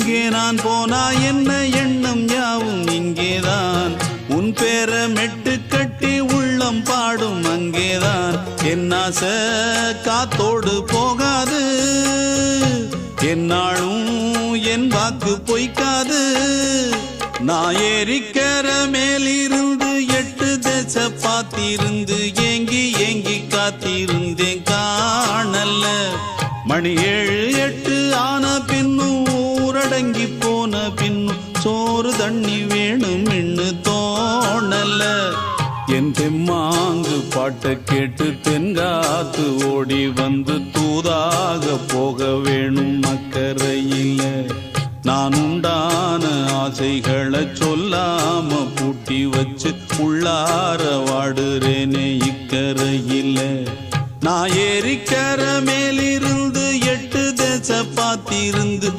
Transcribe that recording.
எங்கே நான் போனா என்ன எண்ணம் யாவும் இங்கேதான் உன் பேர மெட்டு கட்டி உள்ளம் பாடும் அங்கேதான் என் ஆசை காத்தோடு போகாது என்னாலும் என் வாக்கு பொய்க்காது நான் ஏறிக்கர மேலிருந்து 8 தேச பார்த்திருந்து ஏங்கி ஏங்கி காத்திருந்தேன் காணல்ல மணி 7 8 ஆன பின்னும் ஊரடங்கி போன பின்னும் சோறு தண்ணி வேணும் இன்னு தோணல என் தெம்மாங்கு பாட்டை கேட்டு தென்காத்து ஓடி வந்து தூதாக போக வேணும் அக்கறையில நான் உண்டான ஆசைகளை சொல்லாம பூட்டி வச்சு உள்ளார வாடுறேனே இக்கரையில நான் ஏறிக்கர மேலிருந்து 8 தேச பார்த்திருந்து